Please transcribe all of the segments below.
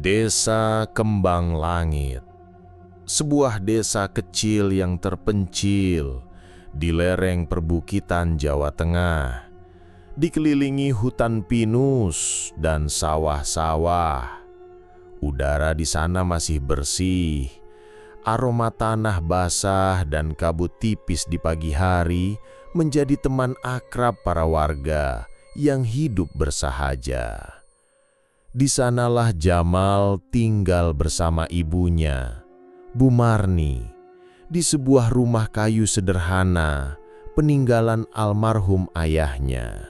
Desa Kembang Langit, sebuah desa kecil yang terpencil di lereng perbukitan Jawa Tengah, dikelilingi hutan pinus dan sawah-sawah. Udara di sana masih bersih, aroma tanah basah dan kabut tipis di pagi hari menjadi teman akrab para warga yang hidup bersahaja. Di sanalah Jamal tinggal bersama ibunya, Bu Marni, di sebuah rumah kayu sederhana peninggalan almarhum ayahnya.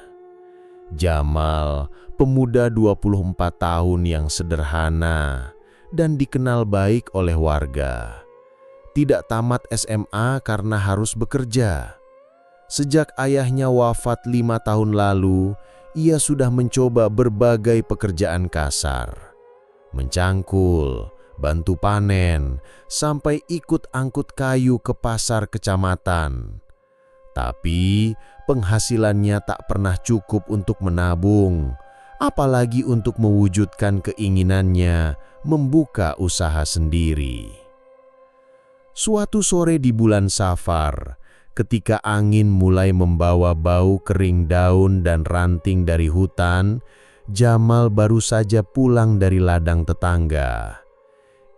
Jamal, pemuda 24 tahun yang sederhana dan dikenal baik oleh warga. Tidak tamat SMA karena harus bekerja. Sejak ayahnya wafat 5 tahun lalu, ia sudah mencoba berbagai pekerjaan kasar. Mencangkul, bantu panen, sampai ikut angkut kayu ke pasar kecamatan. Tapi penghasilannya tak pernah cukup untuk menabung, apalagi untuk mewujudkan keinginannya membuka usaha sendiri. Suatu sore di bulan Safar, ketika angin mulai membawa bau kering daun dan ranting dari hutan, Jamal baru saja pulang dari ladang tetangga.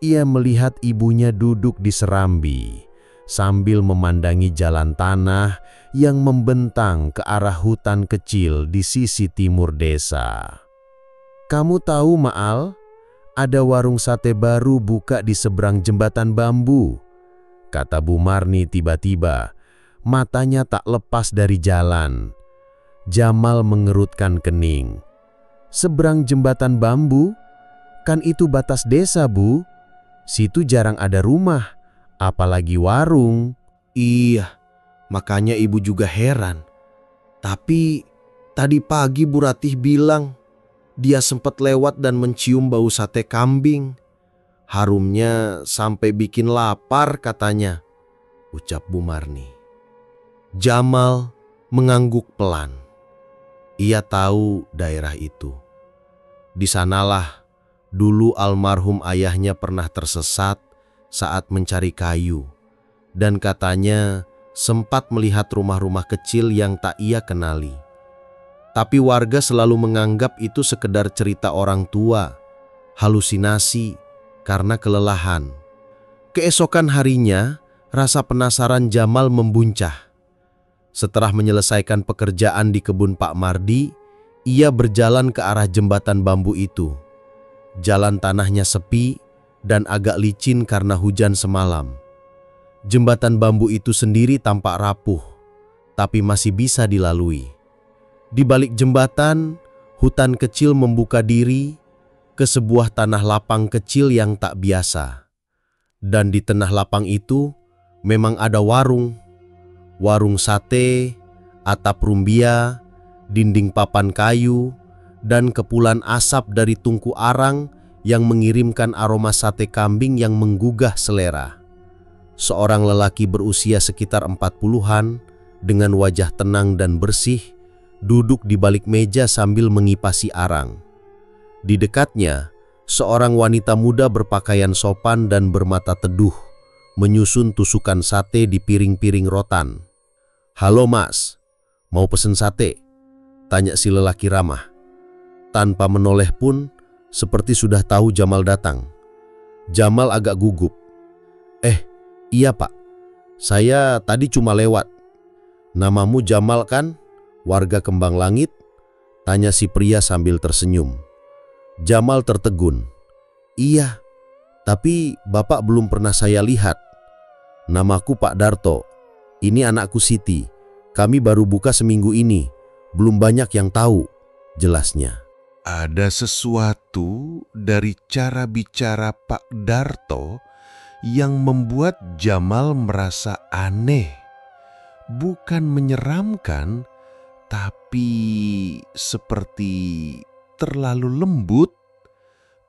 Ia melihat ibunya duduk di serambi, sambil memandangi jalan tanah yang membentang ke arah hutan kecil di sisi timur desa. "Kamu tahu, Maal, ada warung sate baru buka di seberang jembatan bambu," kata Bu Marni tiba-tiba. Matanya tak lepas dari jalan. Jamal mengerutkan kening. "Seberang jembatan bambu? Kan itu batas desa, Bu. Situ jarang ada rumah, apalagi warung." "Iya, makanya ibu juga heran. Tapi tadi pagi Bu Ratih bilang dia sempat lewat dan mencium bau sate kambing. Harumnya sampai bikin lapar katanya," ucap Bu Marni. Jamal mengangguk pelan. Ia tahu daerah itu. Di sanalah dulu almarhum ayahnya pernah tersesat saat mencari kayu, dan katanya sempat melihat rumah-rumah kecil yang tak ia kenali. Tapi warga selalu menganggap itu sekedar cerita orang tua, halusinasi karena kelelahan. Keesokan harinya, rasa penasaran Jamal membuncah. Setelah menyelesaikan pekerjaan di kebun Pak Mardi, ia berjalan ke arah jembatan bambu itu. Jalan tanahnya sepi dan agak licin karena hujan semalam. Jembatan bambu itu sendiri tampak rapuh, tapi masih bisa dilalui. Di balik jembatan, hutan kecil membuka diri ke sebuah tanah lapang kecil yang tak biasa. Dan di tengah lapang itu memang ada warung sate, atap rumbia, dinding papan kayu, dan kepulan asap dari tungku arang yang mengirimkan aroma sate kambing yang menggugah selera. Seorang lelaki berusia sekitar 40-an dengan wajah tenang dan bersih duduk di balik meja sambil mengipasi arang. Di dekatnya, seorang wanita muda berpakaian sopan dan bermata teduh menyusun tusukan sate di piring-piring rotan. "Halo Mas, mau pesen sate?" tanya si lelaki ramah. Tanpa menoleh pun, seperti sudah tahu Jamal datang. Jamal agak gugup. Iya Pak, saya tadi cuma lewat." "Namamu Jamal kan? Warga Kembang Langit?" tanya si pria sambil tersenyum. Jamal tertegun. "Iya, tapi Bapak belum pernah saya lihat." "Namaku Pak Darto. Ini anakku Siti. Kami baru buka seminggu ini. Belum banyak yang tahu," jelasnya. Ada sesuatu dari cara bicara Pak Darto yang membuat Jamal merasa aneh. Bukan menyeramkan, tapi seperti terlalu lembut,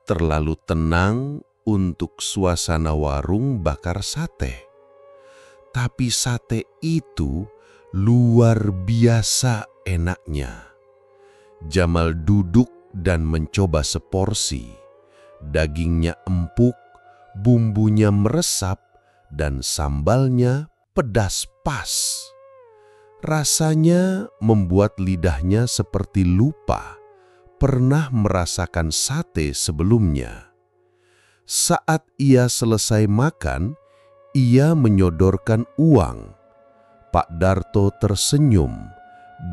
terlalu tenang untuk suasana warung bakar sate. Tapi sate itu luar biasa enaknya. Jamal duduk dan mencoba seporsi. Dagingnya empuk, bumbunya meresap, dan sambalnya pedas pas. Rasanya membuat lidahnya seperti lupa pernah merasakan sate sebelumnya. Saat ia selesai makan, ia menyodorkan uang. Pak Darto tersenyum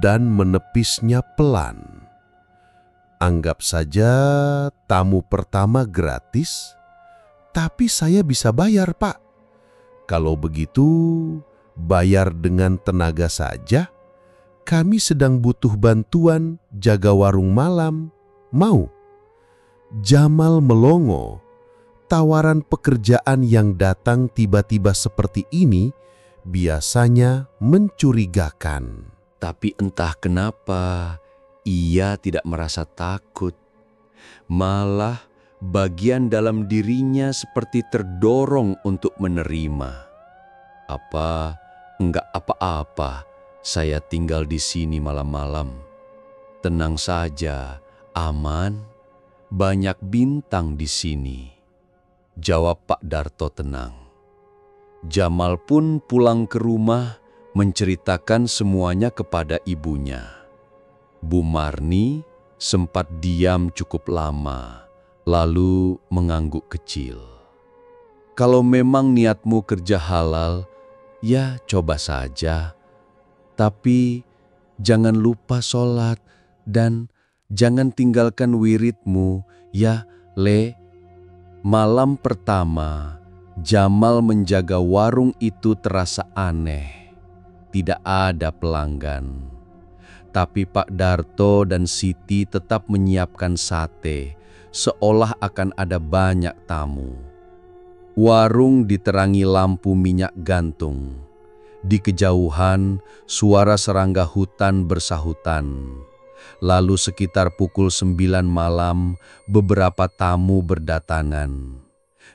dan menepisnya pelan. Anggap saja tamu pertama gratis, tapi saya bisa bayar, Pak. Kalau begitu, bayar dengan tenaga saja. Kami sedang butuh bantuan jaga warung malam. Mau? Jamal melongo. Tawaran pekerjaan yang datang tiba-tiba seperti ini biasanya mencurigakan. Tapi entah kenapa ia tidak merasa takut. Malah bagian dalam dirinya seperti terdorong untuk menerima. Apa, enggak apa-apa, saya tinggal di sini malam-malam. Tenang saja, aman, banyak bintang di sini. Jawab Pak Darto tenang. Jamal pun pulang ke rumah menceritakan semuanya kepada ibunya. Bu Marni sempat diam cukup lama, lalu mengangguk kecil. Kalau memang niatmu kerja halal, ya coba saja. Tapi jangan lupa sholat dan jangan tinggalkan wiridmu, ya Le. Malam pertama, Jamal menjaga warung itu terasa aneh. Tidak ada pelanggan. Tapi Pak Darto dan Siti tetap menyiapkan sate, seolah akan ada banyak tamu. Warung diterangi lampu minyak gantung. Di kejauhan, suara serangga hutan bersahutan. Lalu sekitar pukul 9 malam, beberapa tamu berdatangan.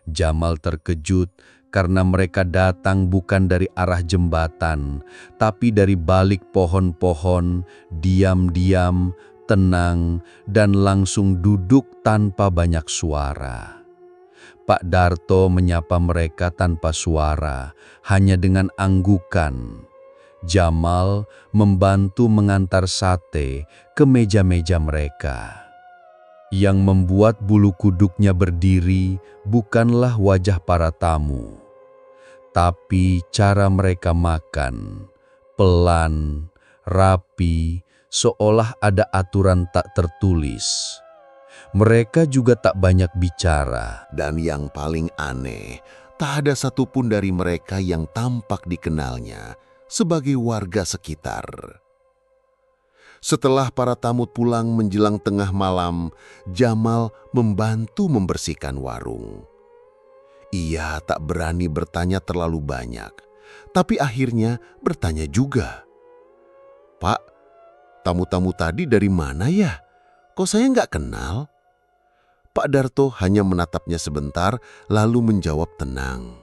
Jamal terkejut karena mereka datang bukan dari arah jembatan, tapi dari balik pohon-pohon, diam-diam, tenang, dan langsung duduk tanpa banyak suara. Pak Darto menyapa mereka tanpa suara, hanya dengan anggukan. Jamal membantu mengantar sate ke meja-meja mereka. Yang membuat bulu kuduknya berdiri bukanlah wajah para tamu, tapi cara mereka makan, pelan, rapi, seolah ada aturan tak tertulis. Mereka juga tak banyak bicara. Dan yang paling aneh, tak ada satupun dari mereka yang tampak dikenalnya sebagai warga sekitar. Setelah para tamu pulang menjelang tengah malam, Jamal membantu membersihkan warung. Ia tak berani bertanya terlalu banyak, tapi akhirnya bertanya juga. "Pak, tamu-tamu tadi dari mana ya? Kok saya nggak kenal?" Pak Darto hanya menatapnya sebentar, lalu menjawab tenang.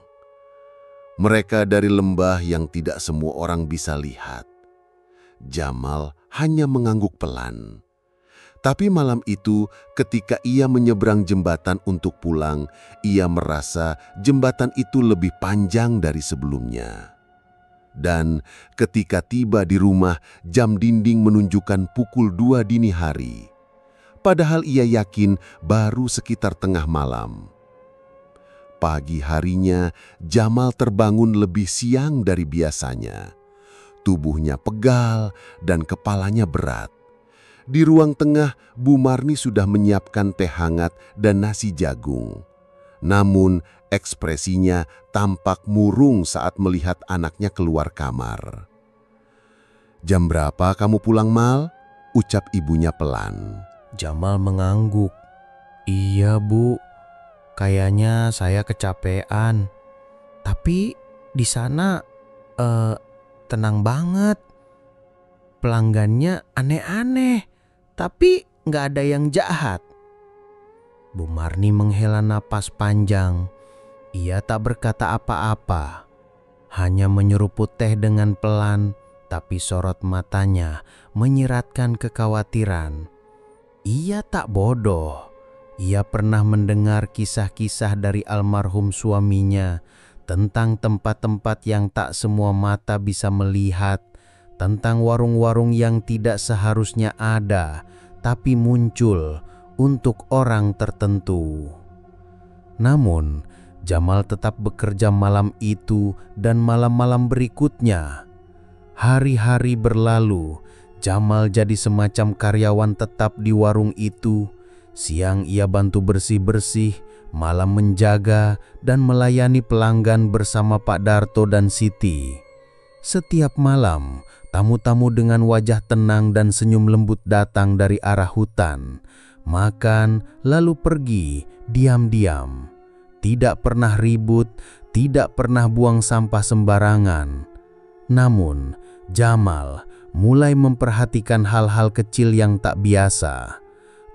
"Mereka dari lembah yang tidak semua orang bisa lihat." Jamal hanya mengangguk pelan. Tapi malam itu, ketika ia menyeberang jembatan untuk pulang, ia merasa jembatan itu lebih panjang dari sebelumnya. Dan ketika tiba di rumah, jam dinding menunjukkan pukul 2 dini hari. Padahal ia yakin baru sekitar tengah malam. Pagi harinya, Jamal terbangun lebih siang dari biasanya. Tubuhnya pegal dan kepalanya berat. Di ruang tengah, Bu Marni sudah menyiapkan teh hangat dan nasi jagung. Namun, ekspresinya tampak murung saat melihat anaknya keluar kamar. "Jam berapa kamu pulang, Mal?" ucap ibunya pelan. Jamal mengangguk. "Iya, Bu. Kayaknya saya kecapean. Tapi di sana tenang banget. Pelanggannya aneh-aneh, tapi nggak ada yang jahat." Bu Marni menghela napas panjang. Ia tak berkata apa-apa, hanya menyeruput teh dengan pelan, tapi sorot matanya menyiratkan kekhawatiran. Ia tak bodoh. Ia pernah mendengar kisah-kisah dari almarhum suaminya tentang tempat-tempat yang tak semua mata bisa melihat, tentang warung-warung yang tidak seharusnya ada, tapi muncul untuk orang tertentu. Namun, Jamal tetap bekerja malam itu dan malam-malam berikutnya. Hari-hari berlalu, Jamal jadi semacam karyawan tetap di warung itu. Siang ia bantu bersih-bersih, malam menjaga dan melayani pelanggan bersama Pak Darto dan Siti. Setiap malam, tamu-tamu dengan wajah tenang dan senyum lembut datang dari arah hutan. Makan, lalu pergi, diam-diam. Tidak pernah ribut, tidak pernah buang sampah sembarangan. Namun, Jamal mulai memperhatikan hal-hal kecil yang tak biasa.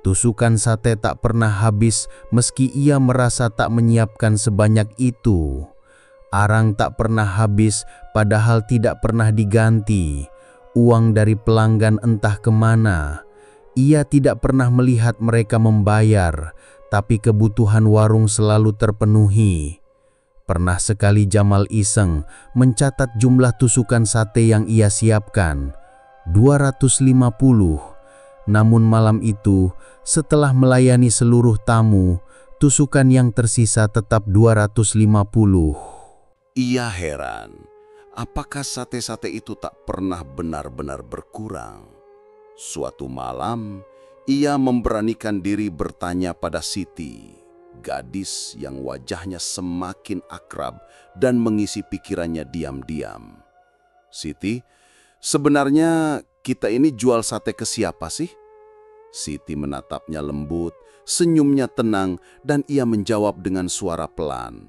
Tusukan sate tak pernah habis meski ia merasa tak menyiapkan sebanyak itu. Arang tak pernah habis padahal tidak pernah diganti. Uang dari pelanggan entah kemana. Ia tidak pernah melihat mereka membayar, tapi kebutuhan warung selalu terpenuhi. Pernah sekali Jamal iseng mencatat jumlah tusukan sate yang ia siapkan, 250. Namun malam itu, setelah melayani seluruh tamu, tusukan yang tersisa tetap 250. Ia heran, apakah sate-sate itu tak pernah benar-benar berkurang? Suatu malam, ia memberanikan diri bertanya pada Siti, gadis yang wajahnya semakin akrab dan mengisi pikirannya diam-diam. "Siti, sebenarnya kita ini jual sate ke siapa sih?" Siti menatapnya lembut, senyumnya tenang, dan ia menjawab dengan suara pelan,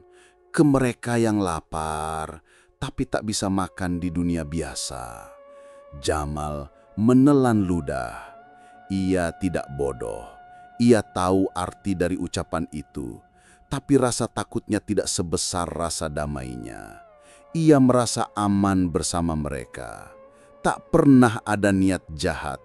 "Ke mereka yang lapar, tapi tak bisa makan di dunia biasa." Jamal menelan ludah. Ia tidak bodoh. Ia tahu arti dari ucapan itu, tapi rasa takutnya tidak sebesar rasa damainya. Ia merasa aman bersama mereka. Tak pernah ada niat jahat,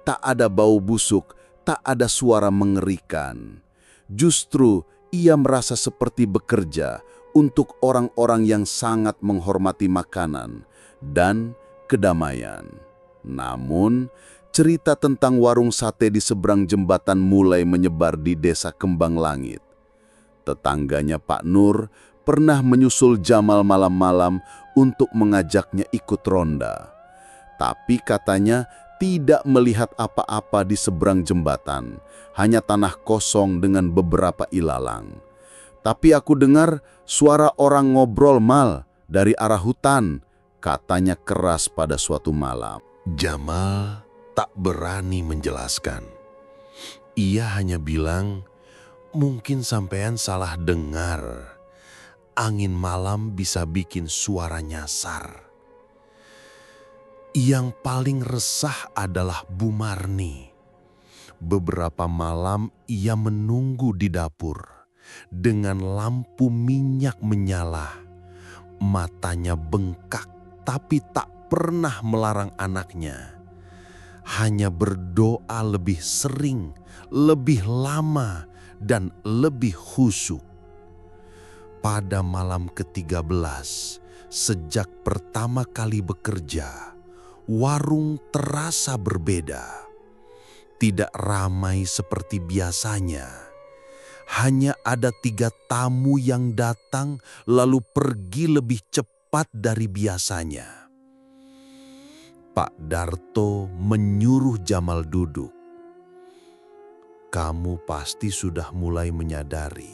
tak ada bau busuk, tak ada suara mengerikan. Justru ia merasa seperti bekerja untuk orang-orang yang sangat menghormati makanan dan kedamaian. Namun, cerita tentang warung sate di seberang jembatan mulai menyebar di desa Kembang Langit. Tetangganya Pak Nur pernah menyusul Jamal malam-malam untuk mengajaknya ikut ronda. Tapi katanya tidak melihat apa-apa di seberang jembatan, hanya tanah kosong dengan beberapa ilalang. "Tapi aku dengar suara orang ngobrol mal dari arah hutan," katanya keras pada suatu malam. Jamal tak berani menjelaskan. Ia hanya bilang, "Mungkin sampean salah dengar. Angin malam bisa bikin suara nyasar." Yang paling resah adalah Bu Marni. Beberapa malam ia menunggu di dapur dengan lampu minyak menyala. Matanya bengkak tapi tak pernah melarang anaknya. Hanya berdoa lebih sering, lebih lama, dan lebih khusyuk. Pada malam ke-13, sejak pertama kali bekerja, warung terasa berbeda. Tidak ramai seperti biasanya. Hanya ada 3 tamu yang datang lalu pergi lebih cepat dari biasanya. Pak Darto menyuruh Jamal duduk. "Kamu pasti sudah mulai menyadari,"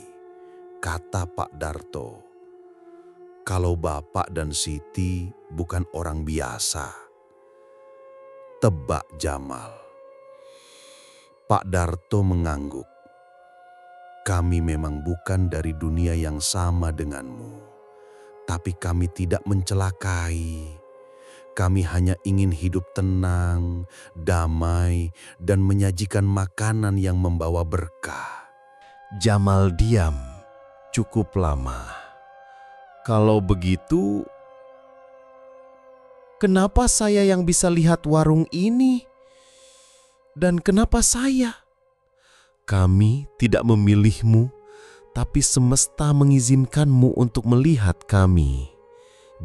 kata Pak Darto, "kalau Bapak dan Siti bukan orang biasa." Tebak Jamal. Pak Darto mengangguk. "Kami memang bukan dari dunia yang sama denganmu, tapi kami tidak mencelakai. Kami hanya ingin hidup tenang, damai, dan menyajikan makanan yang membawa berkah." Jamal diam cukup lama. "Kalau begitu, kenapa saya yang bisa lihat warung ini? Dan kenapa saya? Kami tidak memilihmu, tapi semesta mengizinkanmu untuk melihat kami,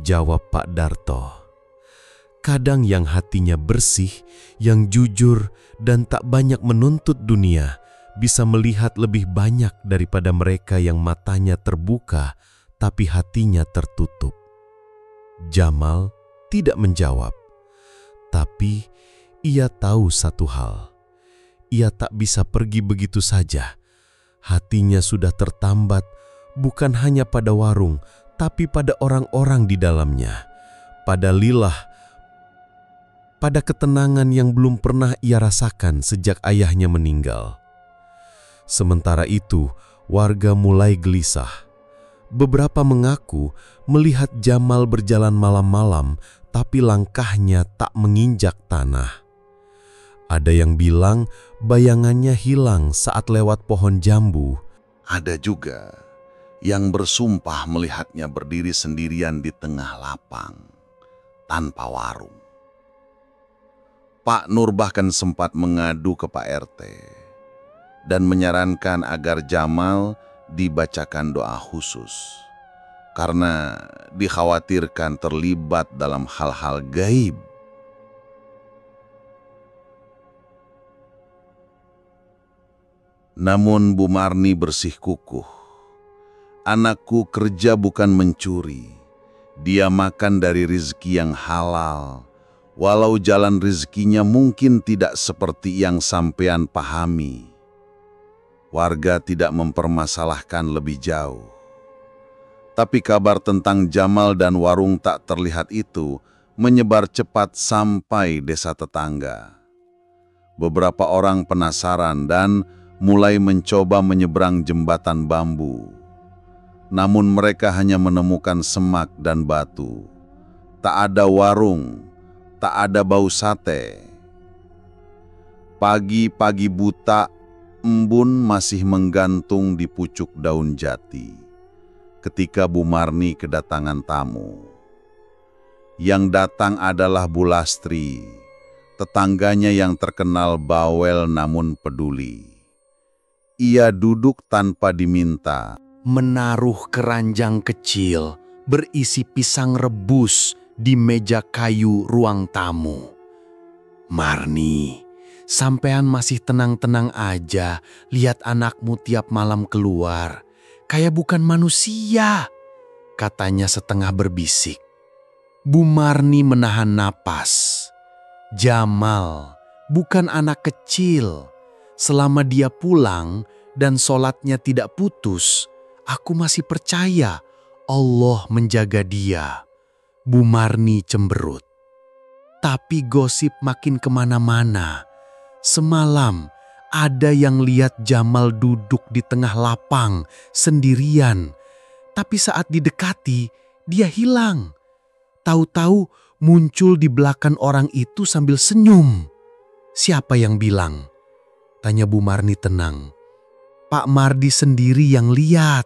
jawab Pak Darto. Kadang yang hatinya bersih, yang jujur, dan tak banyak menuntut dunia, bisa melihat lebih banyak daripada mereka yang matanya terbuka, tapi hatinya tertutup. Jamal tidak menjawab, tapi ia tahu satu hal. Ia tak bisa pergi begitu saja. Hatinya sudah tertambat, bukan hanya pada warung, tapi pada orang-orang di dalamnya, pada Lilah, pada ketenangan yang belum pernah ia rasakan sejak ayahnya meninggal. Sementara itu, warga mulai gelisah. Beberapa mengaku melihat Jamal berjalan malam-malam, tapi langkahnya tak menginjak tanah. Ada yang bilang bayangannya hilang saat lewat pohon jambu. Ada juga yang bersumpah melihatnya berdiri sendirian di tengah lapang, tanpa warung. Pak Nur bahkan sempat mengadu ke Pak RT dan menyarankan agar Jamal dibacakan doa khusus, karena dikhawatirkan terlibat dalam hal-hal gaib. Namun Bu Marni bersikukuh. Anakku kerja bukan mencuri. Dia makan dari rezeki yang halal. Walau jalan rezekinya mungkin tidak seperti yang sampean pahami. Warga tidak mempermasalahkan lebih jauh. Tapi kabar tentang Jamal dan warung tak terlihat itu menyebar cepat sampai desa tetangga. Beberapa orang penasaran dan mulai mencoba menyeberang jembatan bambu. Namun mereka hanya menemukan semak dan batu. Tak ada warung, tak ada bau sate. Pagi-pagi buta, embun masih menggantung di pucuk daun jati ketika Bu Marni kedatangan tamu. Yang datang adalah Bu Lastri, tetangganya yang terkenal bawel namun peduli. Ia duduk tanpa diminta, Menaruh keranjang kecil berisi pisang rebus di meja kayu ruang tamu. Marni, sampean masih tenang-tenang aja lihat anakmu tiap malam keluar. Kayak bukan manusia, katanya setengah berbisik. Bu Marni menahan napas. Jamal bukan anak kecil. Selama dia pulang dan sholatnya tidak putus, aku masih percaya Allah menjaga dia. Bu Marni cemberut. Tapi gosip makin kemana-mana. Semalam ada yang lihat Jamal duduk di tengah lapang sendirian. Tapi saat didekati, dia hilang. Tahu-tahu muncul di belakang orang itu sambil senyum. Siapa yang bilang? Tanya Bu Marni tenang. Pak Mardi sendiri yang lihat.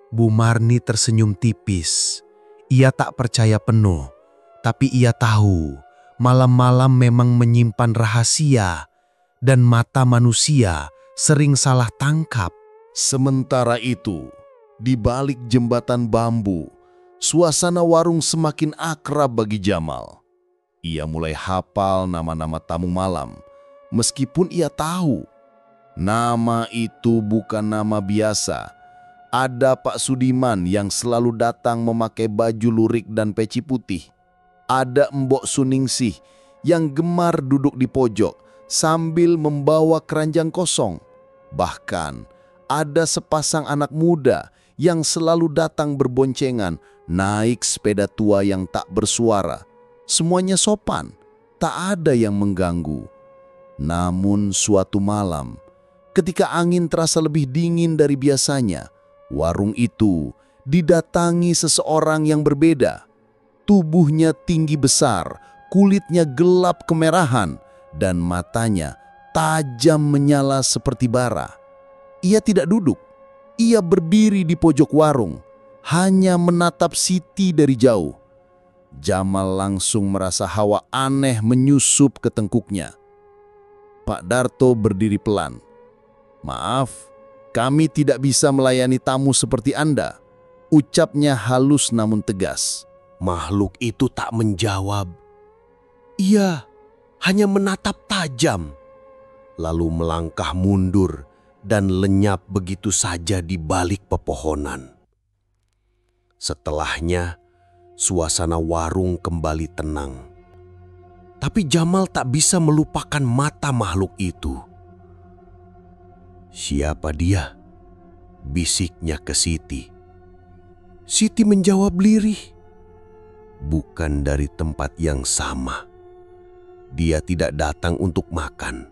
Bu Marni tersenyum tipis. Ia tak percaya penuh, tapi ia tahu malam-malam memang menyimpan rahasia dan mata manusia sering salah tangkap. Sementara itu, di balik jembatan bambu, suasana warung semakin akrab bagi Jamal. Ia mulai hafal nama-nama tamu malam, meskipun ia tahu nama itu bukan nama biasa. Ada Pak Sudiman yang selalu datang memakai baju lurik dan peci putih. Ada Mbok Suningsih yang gemar duduk di pojok sambil membawa keranjang kosong. Bahkan ada sepasang anak muda yang selalu datang berboncengan naik sepeda tua yang tak bersuara. Semuanya sopan, tak ada yang mengganggu. Namun suatu malam, ketika angin terasa lebih dingin dari biasanya, warung itu didatangi seseorang yang berbeda. Tubuhnya tinggi besar, kulitnya gelap kemerahan, dan matanya tajam menyala seperti bara. Ia tidak duduk, ia berdiri di pojok warung, hanya menatap Siti dari jauh. Jamal langsung merasa hawa aneh menyusup ke tengkuknya. Pak Darto berdiri pelan. "Maaf, kami tidak bisa melayani tamu seperti Anda," ucapnya halus namun tegas. Makhluk itu tak menjawab. Ia hanya menatap tajam, lalu melangkah mundur dan lenyap begitu saja di balik pepohonan. Setelahnya, suasana warung kembali tenang. Tapi Jamal tak bisa melupakan mata makhluk itu. "Siapa dia?" bisiknya ke Siti. Siti menjawab lirih, "Bukan dari tempat yang sama. Dia tidak datang untuk makan.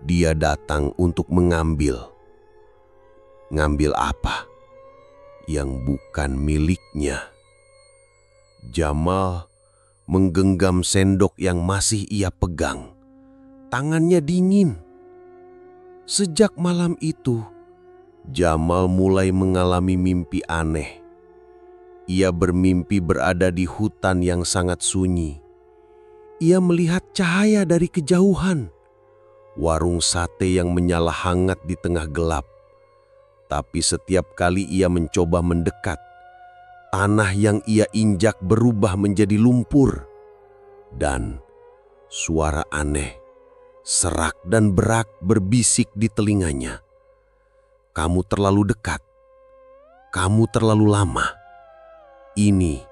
Dia datang untuk mengambil." "Ngambil apa?" "Yang bukan miliknya." Jamal menggenggam sendok yang masih ia pegang. Tangannya dingin. Sejak malam itu, Jamal mulai mengalami mimpi aneh. Ia bermimpi berada di hutan yang sangat sunyi. Ia melihat cahaya dari kejauhan. Warung sate yang menyala hangat di tengah gelap. Tapi setiap kali ia mencoba mendekat, tanah yang ia injak berubah menjadi lumpur. Dan suara aneh, serak dan berat berbisik di telinganya. "Kamu terlalu dekat. Kamu terlalu lama. Ini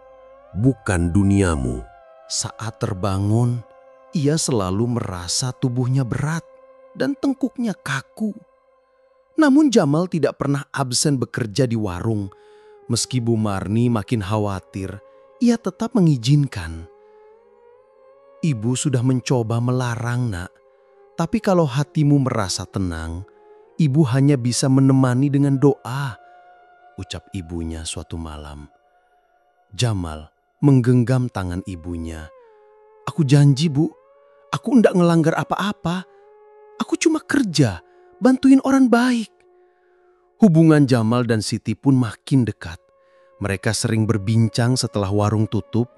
bukan duniamu." Saat terbangun, ia selalu merasa tubuhnya berat dan tengkuknya kaku. Namun Jamal tidak pernah absen bekerja di warung. Meski Bu Marni makin khawatir, ia tetap mengizinkan. "Ibu sudah mencoba melarang, Nak. Tapi kalau hatimu merasa tenang, ibu hanya bisa menemani dengan doa," ucap ibunya suatu malam. Jamal menggenggam tangan ibunya. "Aku janji, Bu. Aku enggak ngelanggar apa-apa. Aku cuma kerja, bantuin orang baik." Hubungan Jamal dan Siti pun makin dekat. Mereka sering berbincang setelah warung tutup,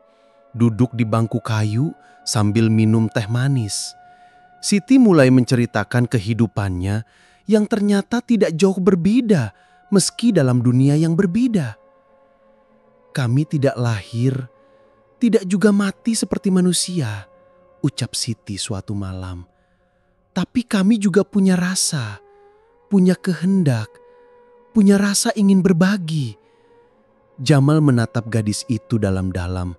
duduk di bangku kayu sambil minum teh manis. Siti mulai menceritakan kehidupannya yang ternyata tidak jauh berbeda meski dalam dunia yang berbeda. "Kami tidak lahir, tidak juga mati seperti manusia," ucap Siti suatu malam. "Tapi kami juga punya rasa, punya kehendak, punya rasa ingin berbagi." Jamal menatap gadis itu dalam-dalam.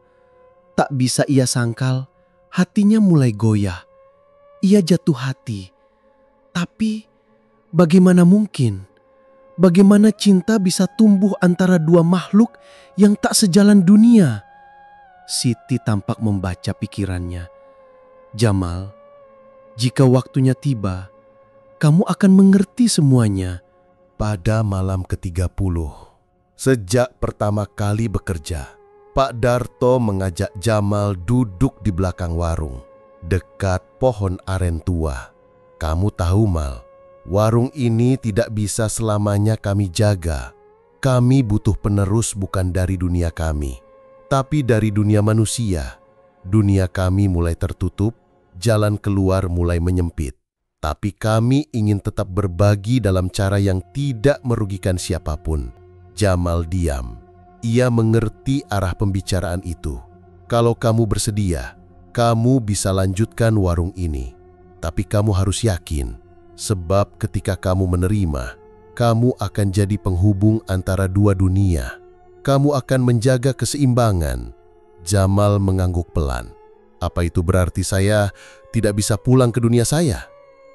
Tak bisa ia sangkal, hatinya mulai goyah. Ia jatuh hati. Tapi bagaimana mungkin? Bagaimana cinta bisa tumbuh antara dua makhluk yang tak sejalan dunia? Siti tampak membaca pikirannya. "Jamal, jika waktunya tiba, kamu akan mengerti semuanya." Pada malam ke-30, sejak pertama kali bekerja, Pak Darto mengajak Jamal duduk di belakang warung, dekat pohon aren tua. "Kamu tahu, Mal, warung ini tidak bisa selamanya kami jaga. Kami butuh penerus bukan dari dunia kami, tapi dari dunia manusia. Dunia kami mulai tertutup, jalan keluar mulai menyempit. Tapi kami ingin tetap berbagi dalam cara yang tidak merugikan siapapun." Jamal diam. Ia mengerti arah pembicaraan itu. "Kalau kamu bersedia, kamu bisa lanjutkan warung ini. Tapi kamu harus yakin, sebab ketika kamu menerima, kamu akan jadi penghubung antara dua dunia. Kamu akan menjaga keseimbangan." Jamal mengangguk pelan. "Apa itu berarti saya tidak bisa pulang ke dunia saya?"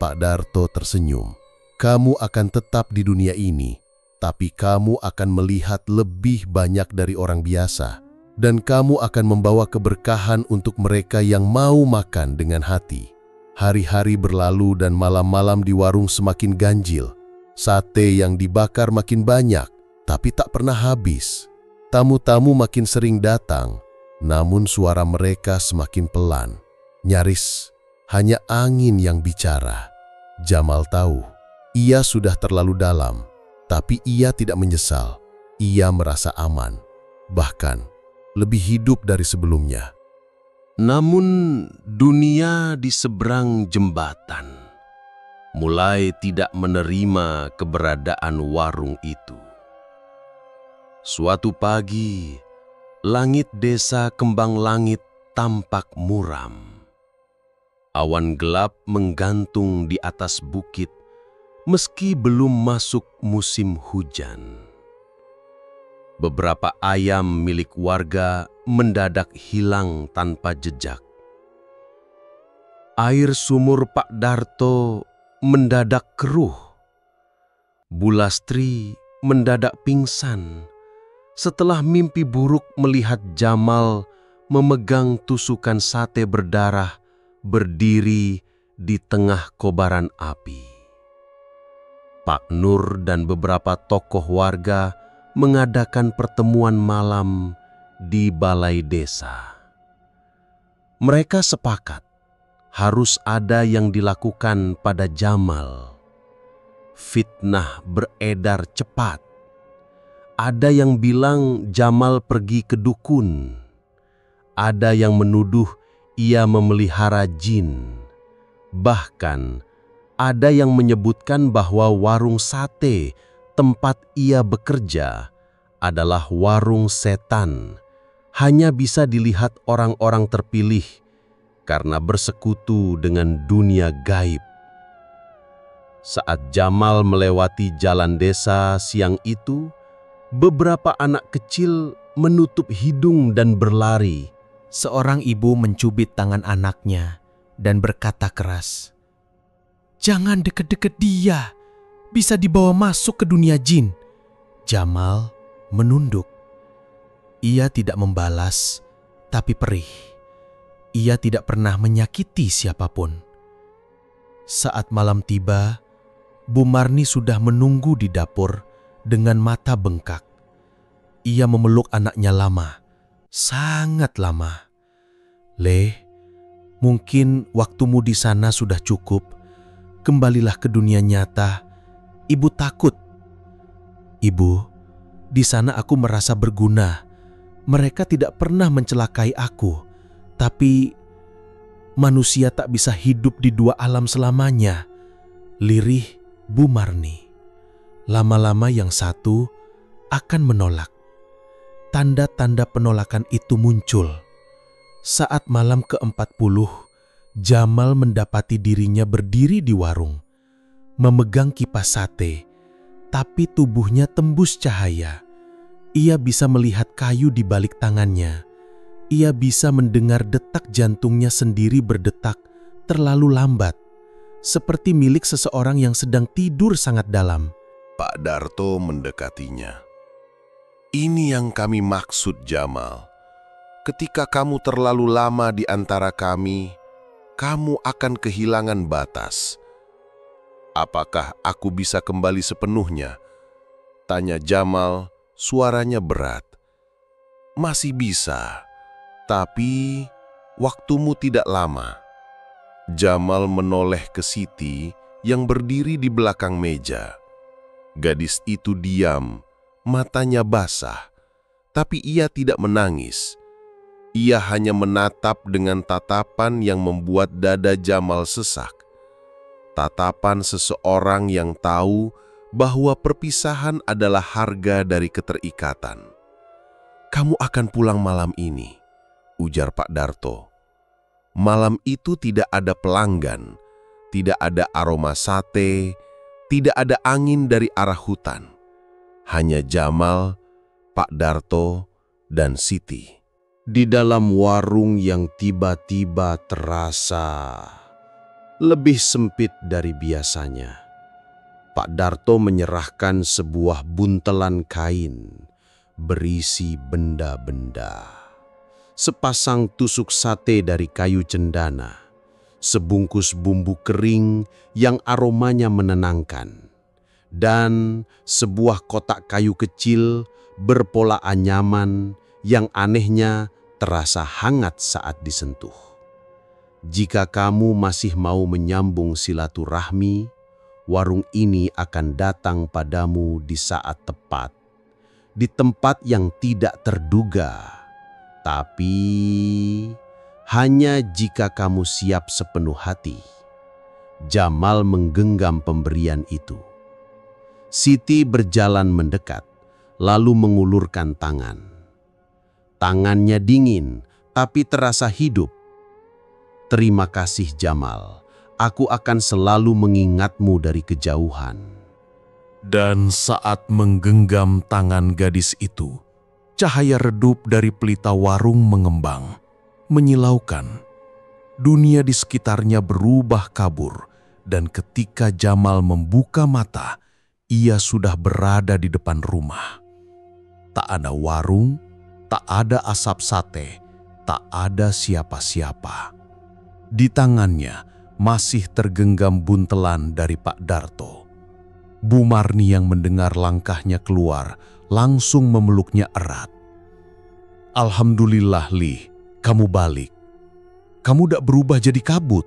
Pak Darto tersenyum. "Kamu akan tetap di dunia ini, tapi kamu akan melihat lebih banyak dari orang biasa. Dan kamu akan membawa keberkahan untuk mereka yang mau makan dengan hati." Hari-hari berlalu dan malam-malam di warung semakin ganjil. Sate yang dibakar makin banyak, tapi tak pernah habis. Tamu-tamu makin sering datang, namun suara mereka semakin pelan. Nyaris hanya angin yang bicara. Jamal tahu, ia sudah terlalu dalam, tapi ia tidak menyesal. Ia merasa aman, bahkan lebih hidup dari sebelumnya. Namun dunia di seberang jembatan mulai tidak menerima keberadaan warung itu. Suatu pagi, langit desa Kembang Langit tampak muram. Awan gelap menggantung di atas bukit meski belum masuk musim hujan. Beberapa ayam milik warga mendadak hilang tanpa jejak. Air sumur Pak Darto mendadak keruh. Bu Lastri mendadak pingsan setelah mimpi buruk melihat Jamal memegang tusukan sate berdarah berdiri di tengah kobaran api. Pak Nur dan beberapa tokoh warga mengadakan pertemuan malam di balai desa. Mereka sepakat harus ada yang dilakukan pada Jamal. Fitnah beredar cepat. Ada yang bilang Jamal pergi ke dukun. Ada yang menuduh ia memelihara jin. Bahkan ada yang menyebutkan bahwa warung sate tempat ia bekerja adalah warung setan. Hanya bisa dilihat orang-orang terpilih karena bersekutu dengan dunia gaib. Saat Jamal melewati jalan desa siang itu, beberapa anak kecil menutup hidung dan berlari. Seorang ibu mencubit tangan anaknya dan berkata keras, "Jangan deket-deket dia, bisa dibawa masuk ke dunia jin." Jamal menunduk. Ia tidak membalas, tapi perih. Ia tidak pernah menyakiti siapapun. Saat malam tiba, Bu Marni sudah menunggu di dapur dengan mata bengkak. Ia memeluk anaknya lama, sangat lama. "Le, mungkin waktumu di sana sudah cukup. Kembalilah ke dunia nyata. Ibu takut." "Ibu, di sana aku merasa berguna. Mereka tidak pernah mencelakai aku. Tapi manusia tak bisa hidup di dua alam selamanya." Lirih Bu Marni. Lama-lama yang satu akan menolak. Tanda-tanda penolakan itu muncul. Saat malam ke-40, Jamal mendapati dirinya berdiri di warung, memegang kipas sate, tapi tubuhnya tembus cahaya. Ia bisa melihat kayu di balik tangannya. Ia bisa mendengar detak jantungnya sendiri berdetak terlalu lambat, seperti milik seseorang yang sedang tidur sangat dalam. Pak Darto mendekatinya. "Ini yang kami maksud, Jamal. Ketika kamu terlalu lama di antara kami, kamu akan kehilangan batas." "Apakah aku bisa kembali sepenuhnya?" tanya Jamal, suaranya berat. "Masih bisa, tapi waktumu tidak lama." Jamal menoleh ke Siti yang berdiri di belakang meja. Gadis itu diam, matanya basah, tapi ia tidak menangis. Ia hanya menatap dengan tatapan yang membuat dada Jamal sesak. Tatapan seseorang yang tahu bahwa perpisahan adalah harga dari keterikatan. "Kamu akan pulang malam ini," ujar Pak Darto. Malam itu tidak ada pelanggan, tidak ada aroma sate, tidak ada angin dari arah hutan. Hanya Jamal, Pak Darto, dan Siti. Di dalam warung yang tiba-tiba terasa lebih sempit dari biasanya. Pak Darto menyerahkan sebuah buntelan kain berisi benda-benda. Sepasang tusuk sate dari kayu cendana, sebungkus bumbu kering yang aromanya menenangkan, dan sebuah kotak kayu kecil berpola anyaman yang anehnya terasa hangat saat disentuh. Jika kamu masih mau menyambung silaturahmi, warung ini akan datang padamu di saat tepat, di tempat yang tidak terduga. Tapi hanya jika kamu siap sepenuh hati. Jamal menggenggam pemberian itu. Siti berjalan mendekat, lalu mengulurkan tangan. Tangannya dingin, tapi terasa hidup. "Terima kasih Jamal, aku akan selalu mengingatmu dari kejauhan." Dan saat menggenggam tangan gadis itu, cahaya redup dari pelita warung mengembang, menyilaukan. Dunia di sekitarnya berubah kabur, dan ketika Jamal membuka mata, ia sudah berada di depan rumah. Tak ada warung, tak ada asap sate, tak ada siapa-siapa. Di tangannya masih tergenggam buntelan dari Pak Darto. Bu Marni yang mendengar langkahnya keluar langsung memeluknya erat. "Alhamdulillah, Li, kamu balik. Kamu tak berubah jadi kabut."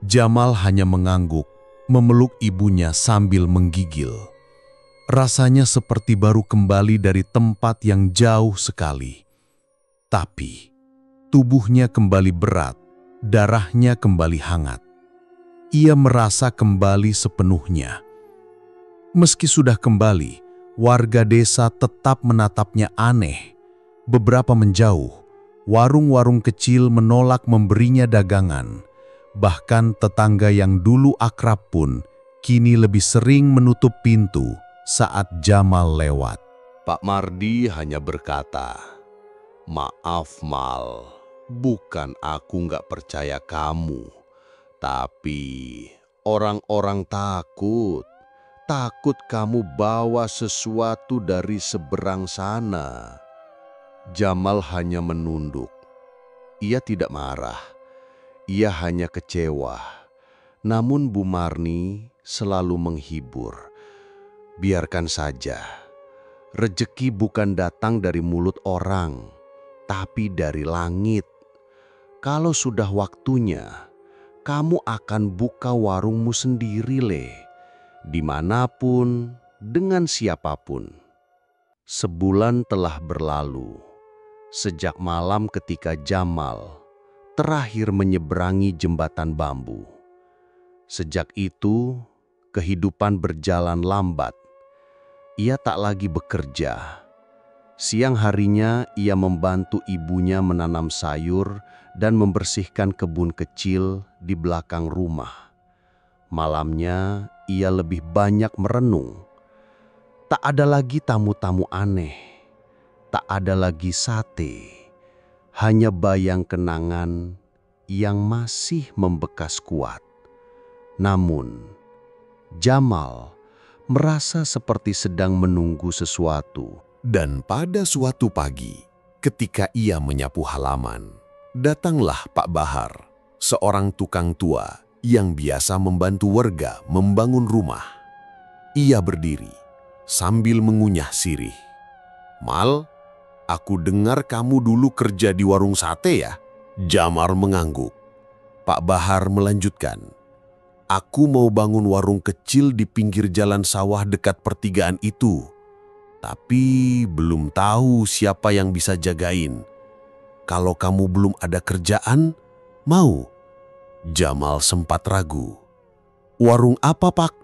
Jamal hanya mengangguk, memeluk ibunya sambil menggigil. Rasanya seperti baru kembali dari tempat yang jauh sekali. Tapi tubuhnya kembali berat, darahnya kembali hangat. Ia merasa kembali sepenuhnya. Meski sudah kembali, warga desa tetap menatapnya aneh. Beberapa menjauh, warung-warung kecil menolak memberinya dagangan. Bahkan tetangga yang dulu akrab pun kini lebih sering menutup pintu saat Jamal lewat. Pak Mardi hanya berkata, "Maaf Mal, bukan aku nggak percaya kamu, tapi orang-orang takut kamu bawa sesuatu dari seberang sana." Jamal hanya menunduk. Ia tidak marah, ia hanya kecewa. Namun Bu Marni selalu menghibur. "Biarkan saja, rejeki bukan datang dari mulut orang, tapi dari langit. Kalau sudah waktunya, kamu akan buka warungmu sendiri, Le. Dimanapun, dengan siapapun." Sebulan telah berlalu. Sejak malam ketika Jamal terakhir menyeberangi jembatan bambu. Sejak itu, kehidupan berjalan lambat. Ia tak lagi bekerja. Siang harinya ia membantu ibunya menanam sayur dan membersihkan kebun kecil di belakang rumah. Malamnya ia lebih banyak merenung. Tak ada lagi tamu-tamu aneh. Tak ada lagi sate, hanya bayang kenangan yang masih membekas kuat. Namun, Jamal merasa seperti sedang menunggu sesuatu. Dan pada suatu pagi, ketika ia menyapu halaman, datanglah Pak Bahar, seorang tukang tua yang biasa membantu warga membangun rumah. Ia berdiri sambil mengunyah sirih. "Mal, aku dengar kamu dulu kerja di warung sate ya?" Jamal mengangguk. Pak Bahar melanjutkan, "Aku mau bangun warung kecil di pinggir jalan sawah dekat pertigaan itu. Tapi belum tahu siapa yang bisa jagain. Kalau kamu belum ada kerjaan, mau?" Jamal sempat ragu. "Warung apa, Pak?"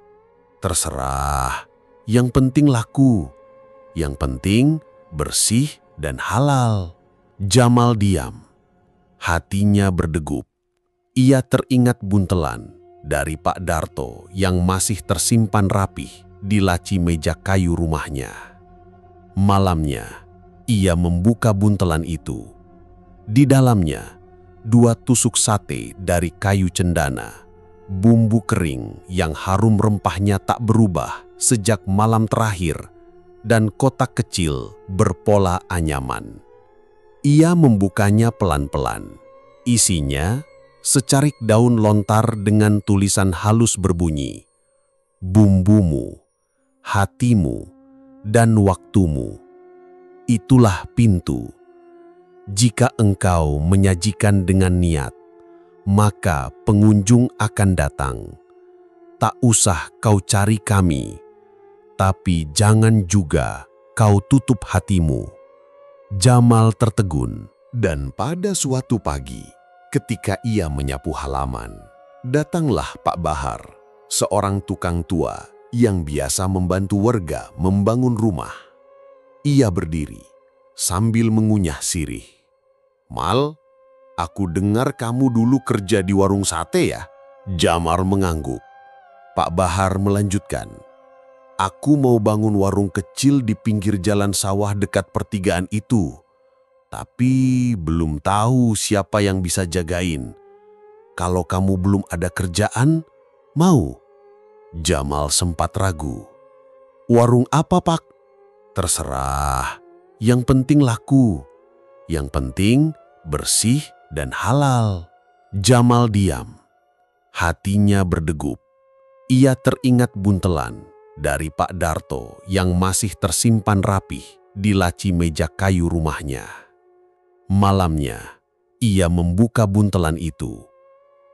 "Terserah. Yang penting laku. Yang penting bersih dan halal." Jamal diam. Hatinya berdegup. Ia teringat buntelan dari Pak Darto yang masih tersimpan rapih di laci meja kayu rumahnya. Malamnya, ia membuka buntelan itu. Di dalamnya, 2 tusuk sate dari kayu cendana, bumbu kering yang harum rempahnya tak berubah sejak malam terakhir, dan kotak kecil berpola anyaman. Ia membukanya pelan-pelan. Isinya secarik daun lontar dengan tulisan halus berbunyi, "Bumbumu, hatimu, dan waktumu. Itulah pintu. Jika engkau menyajikan dengan niat, maka pengunjung akan datang. Tak usah kau cari kami, tapi jangan juga kau tutup hatimu." Jamal tertegun, dan pada suatu pagi, ketika ia menyapu halaman, Datanglah Pak Bahar, seorang tukang tua yang biasa membantu warga membangun rumah. Ia berdiri sambil mengunyah sirih. "Mal, aku dengar kamu dulu kerja di warung sate ya?" Jamal mengangguk. Pak Bahar melanjutkan, "Aku mau bangun warung kecil di pinggir jalan sawah dekat pertigaan itu. Tapi belum tahu siapa yang bisa jagain. Kalau kamu belum ada kerjaan, mau?" Jamal sempat ragu. "Warung apa, Pak?" "Terserah. Yang penting laku. Yang penting bersih dan halal." Jamal diam. Hatinya berdegup. Ia teringat buntelan dari Pak Darto yang masih tersimpan rapih di laci meja kayu rumahnya. Malamnya, ia membuka buntelan itu.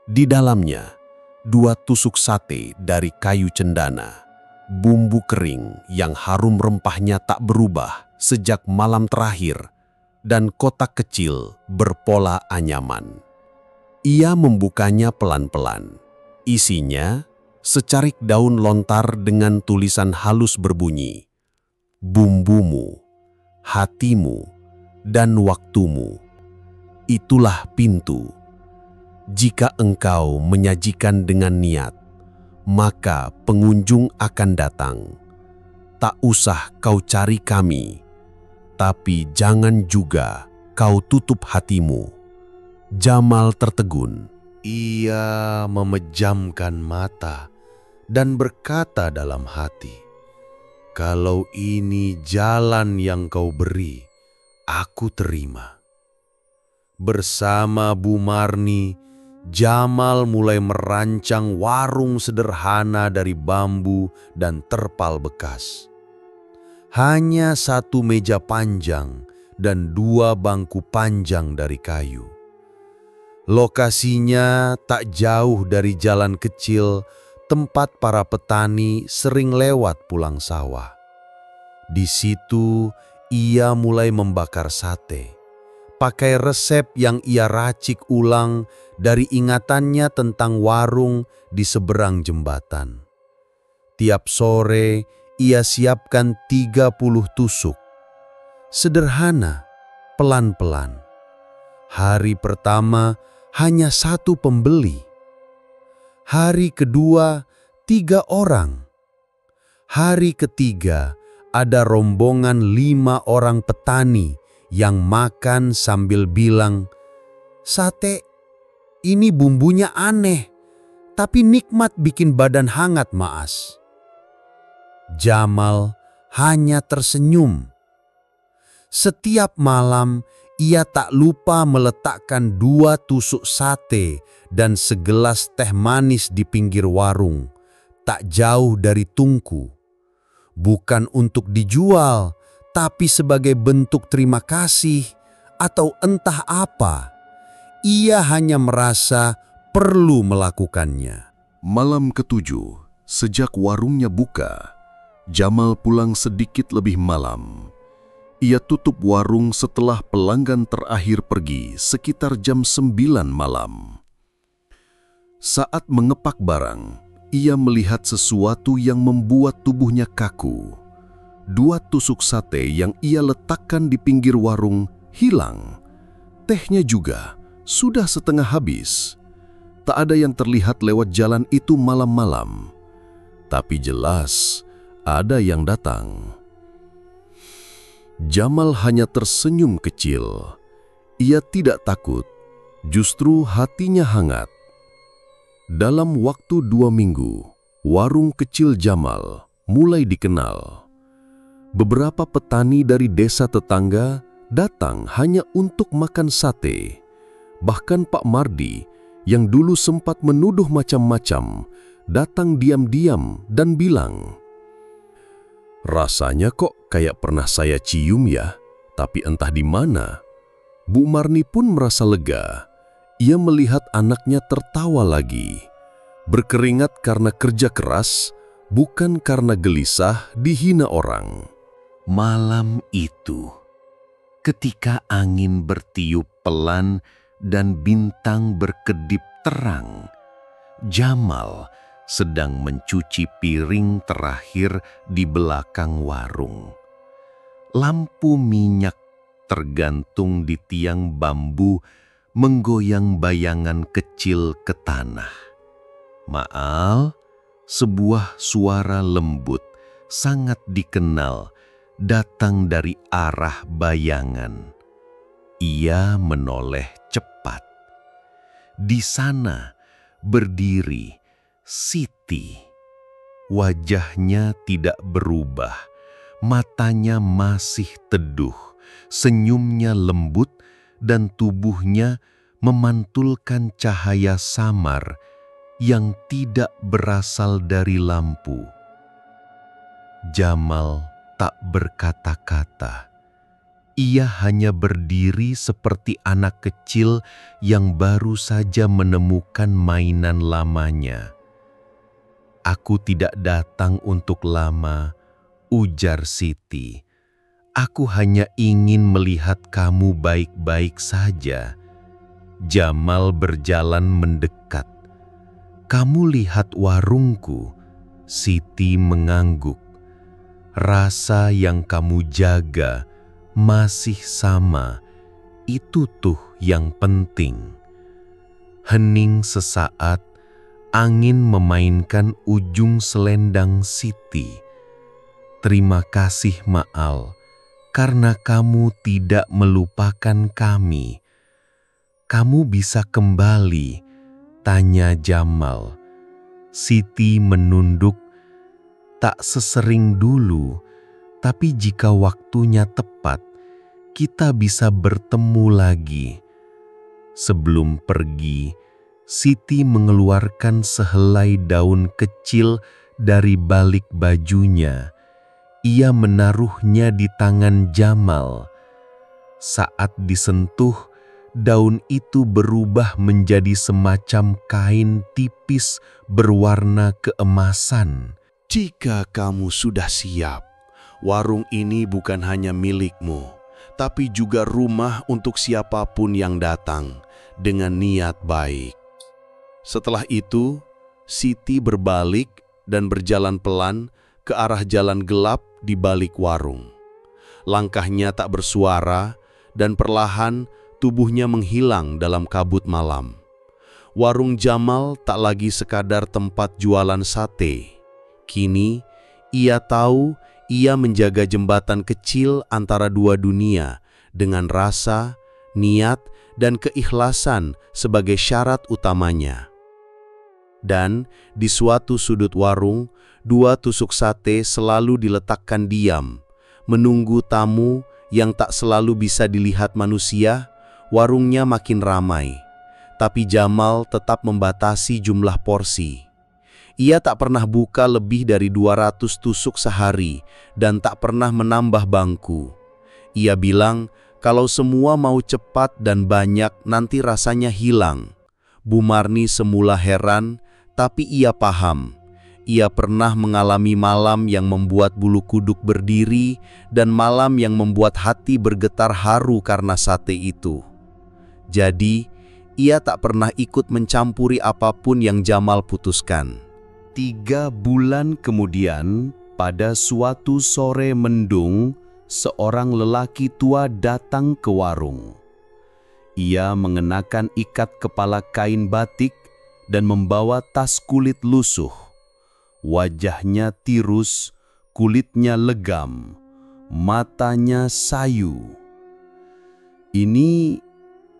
Di dalamnya, 2 tusuk sate dari kayu cendana, bumbu kering yang harum rempahnya tak berubah sejak malam terakhir, dan kotak kecil berpola anyaman. Ia membukanya pelan-pelan. Isinya secarik daun lontar dengan tulisan halus berbunyi, "Bumbumu, hatimu, dan waktumu. Itulah pintu. Jika engkau menyajikan dengan niat, maka pengunjung akan datang. Tak usah kau cari kami, tapi jangan juga kau tutup hatimu." Jamal tertegun. Ia memejamkan mata dan berkata dalam hati, "Kalau ini jalan yang kau beri, aku terima." Bersama Bu Marni, Jamal mulai merancang warung sederhana dari bambu dan terpal bekas. Hanya 1 meja panjang dan 2 bangku panjang dari kayu. Lokasinya tak jauh dari jalan kecil tempat para petani sering lewat pulang sawah. Di situ ia mulai membakar sate, pakai resep yang ia racik ulang dari ingatannya tentang warung di seberang jembatan. Tiap sore ia siapkan 30 tusuk. Sederhana, pelan-pelan. Hari pertama hanya 1 pembeli. Hari kedua 3 orang. Hari ketiga ada rombongan 5 orang petani yang makan sambil bilang, "Sate ini bumbunya aneh, tapi nikmat bikin badan hangat, Maas." Jamal hanya tersenyum. Setiap malam ia tak lupa meletakkan 2 tusuk sate dan segelas teh manis di pinggir warung, tak jauh dari tungku. Bukan untuk dijual, tapi sebagai bentuk terima kasih atau entah apa. Ia hanya merasa perlu melakukannya. Malam ke-7, sejak warungnya buka, Jamal pulang sedikit lebih malam. Ia tutup warung setelah pelanggan terakhir pergi sekitar jam 9 malam. Saat mengepak barang, ia melihat sesuatu yang membuat tubuhnya kaku. 2 tusuk sate yang ia letakkan di pinggir warung hilang. Tehnya juga sudah setengah habis. Tak ada yang terlihat lewat jalan itu malam-malam. Tapi jelas ada yang datang. Jamal hanya tersenyum kecil. Ia tidak takut, justru hatinya hangat. Dalam waktu 2 minggu, warung kecil Jamal mulai dikenal. Beberapa petani dari desa tetangga datang hanya untuk makan sate. Bahkan Pak Mardi, yang dulu sempat menuduh macam-macam, datang diam-diam dan bilang, "Rasanya kok kayak pernah saya cium ya, tapi entah di mana." Bu Marni pun merasa lega. Ia melihat anaknya tertawa lagi, berkeringat karena kerja keras, bukan karena gelisah dihina orang. Malam itu, ketika angin bertiup pelan dan bintang berkedip terang, Jamal sedang mencuci piring terakhir di belakang warung. Lampu minyak tergantung di tiang bambu menggoyang bayangan kecil ke tanah. Maal, sebuah suara lembut sangat dikenal datang dari arah bayangan. Ia menoleh cepat. Di sana berdiri Siti. Wajahnya tidak berubah, matanya masih teduh, senyumnya lembut, dan tubuhnya memantulkan cahaya samar yang tidak berasal dari lampu. Jamal tak berkata-kata. Ia hanya berdiri seperti anak kecil yang baru saja menemukan mainan lamanya. "Aku tidak datang untuk lama," ujar Siti. "Aku hanya ingin melihat kamu baik-baik saja." Jamal berjalan mendekat. "Kamu lihat warungku?" Siti mengangguk. "Rasa yang kamu jaga masih sama, itu tuh yang penting." Hening sesaat, angin memainkan ujung selendang Siti. "Terima kasih Maal, karena kamu tidak melupakan kami." "Kamu bisa kembali?" tanya Jamal. Siti menunduk. "Tak sesering dulu, tapi jika waktunya tepat, kita bisa bertemu lagi." Sebelum pergi, Siti mengeluarkan sehelai daun kecil dari balik bajunya. Ia menaruhnya di tangan Jamal. Saat disentuh, daun itu berubah menjadi semacam kain tipis berwarna keemasan. Jika kamu sudah siap, warung ini bukan hanya milikmu, tapi juga rumah untuk siapapun yang datang dengan niat baik. Setelah itu, Siti berbalik dan berjalan pelan ke arah jalan gelap di balik warung. Langkahnya tak bersuara dan perlahan tubuhnya menghilang dalam kabut malam. Warung Jamal tak lagi sekadar tempat jualan sate. Kini, ia tahu ia menjaga jembatan kecil antara dua dunia dengan rasa, niat, dan keikhlasan sebagai syarat utamanya. Dan di suatu sudut warung, 2 tusuk sate selalu diletakkan diam, menunggu tamu yang tak selalu bisa dilihat manusia. Warungnya makin ramai, tapi Jamal tetap membatasi jumlah porsi. Ia tak pernah buka lebih dari 200 tusuk sehari dan tak pernah menambah bangku. Ia bilang kalau semua mau cepat dan banyak nanti rasanya hilang. Bu Marni semula heran, tapi ia paham. Ia pernah mengalami malam yang membuat bulu kuduk berdiri dan malam yang membuat hati bergetar haru karena sate itu. Jadi, ia tak pernah ikut mencampuri apapun yang Jamal putuskan. 3 bulan kemudian, pada suatu sore mendung, seorang lelaki tua datang ke warung. Ia mengenakan ikat kepala kain batik dan membawa tas kulit lusuh. Wajahnya tirus, kulitnya legam, matanya sayu. "Ini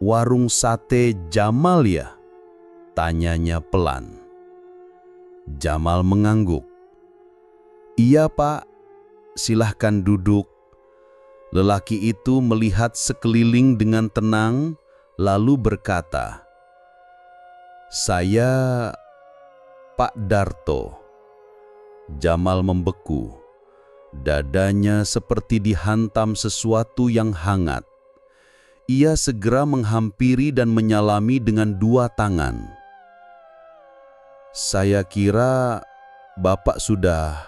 warung sate Jamal ya?" tanyanya pelan. Jamal mengangguk. "Iya Pak, silahkan duduk." Lelaki itu melihat sekeliling dengan tenang, lalu berkata, "Saya Pak Darto." Jamal membeku. Dadanya seperti dihantam sesuatu yang hangat. Ia segera menghampiri dan menyalami dengan 2 tangan. "Saya kira Bapak sudah..."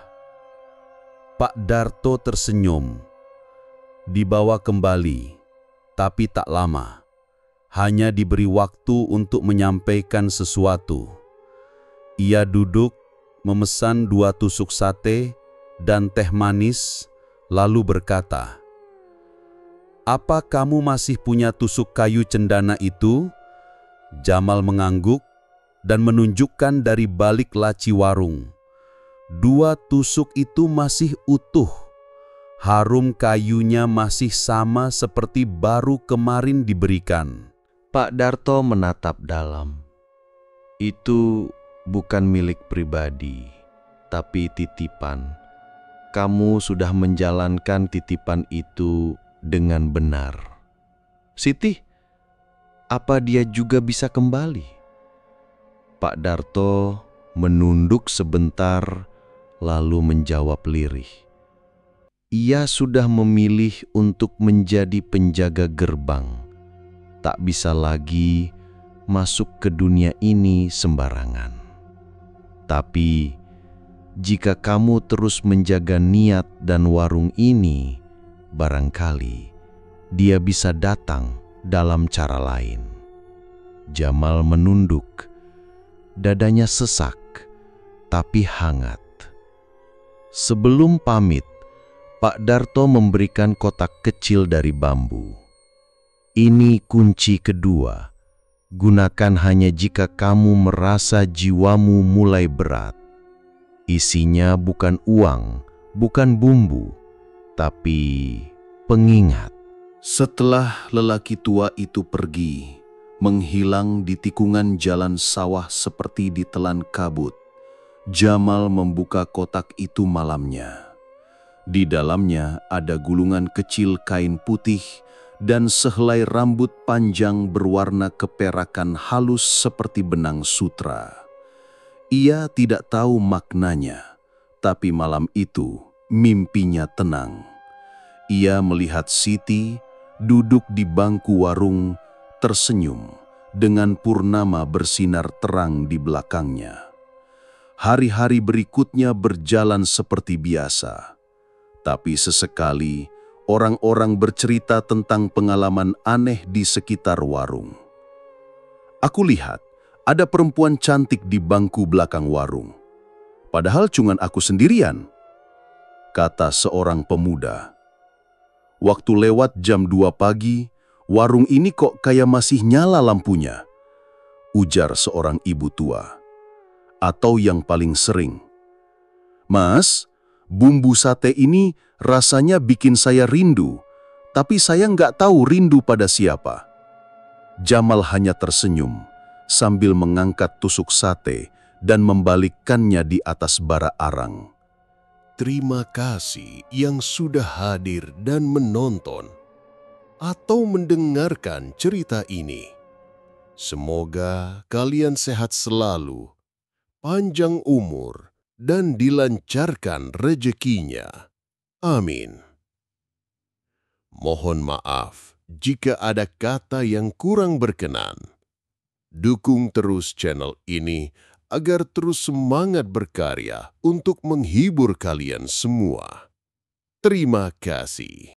Pak Darto tersenyum. "Dibawa kembali, tapi tak lama. Hanya diberi waktu untuk menyampaikan sesuatu." Ia duduk, memesan 2 tusuk sate dan teh manis, lalu berkata, "Apa kamu masih punya tusuk kayu cendana itu?" Jamal mengangguk dan menunjukkan dari balik laci warung. 2 tusuk itu masih utuh. Harum kayunya masih sama seperti baru kemarin diberikan. Pak Darto menatap dalam. Itu bukan milik pribadi, tapi titipan. Kamu sudah menjalankan titipan itu dengan benar. Siti, apa dia juga bisa kembali? Pak Darto menunduk sebentar, lalu menjawab lirih. Ia sudah memilih untuk menjadi penjaga gerbang. Tak bisa lagi masuk ke dunia ini sembarangan. Tapi, jika kamu terus menjaga niat dan warung ini, barangkali dia bisa datang dalam cara lain. Jamal menunduk, dadanya sesak, tapi hangat. Sebelum pamit, Pak Darto memberikan kotak kecil dari bambu. Ini kunci kedua. Gunakan hanya jika kamu merasa jiwamu mulai berat. Isinya bukan uang, bukan bumbu, tapi pengingat. Setelah lelaki tua itu pergi, menghilang di tikungan jalan sawah seperti ditelan kabut, Jamal membuka kotak itu malamnya. Di dalamnya ada gulungan kecil kain putih dan sehelai rambut panjang berwarna keperakan halus seperti benang sutra. Ia tidak tahu maknanya, tapi malam itu mimpinya tenang. Ia melihat Siti duduk di bangku warung, tersenyum dengan purnama bersinar terang di belakangnya. Hari-hari berikutnya berjalan seperti biasa. Tapi sesekali, orang-orang bercerita tentang pengalaman aneh di sekitar warung. Aku lihat ada perempuan cantik di bangku belakang warung. Padahal cuma aku sendirian, kata seorang pemuda. Waktu lewat jam 2 pagi, warung ini kok kayak masih nyala lampunya, ujar seorang ibu tua. Atau yang paling sering, "Mas, bumbu sate ini rasanya bikin saya rindu, tapi saya nggak tahu rindu pada siapa." Jamal hanya tersenyum sambil mengangkat tusuk sate dan membalikkannya di atas bara arang. Terima kasih yang sudah hadir dan menonton atau mendengarkan cerita ini. Semoga kalian sehat selalu, panjang umur, dan dilancarkan rezekinya. Amin. Mohon maaf jika ada kata yang kurang berkenan. Dukung terus channel ini agar terus semangat berkarya untuk menghibur kalian semua. Terima kasih.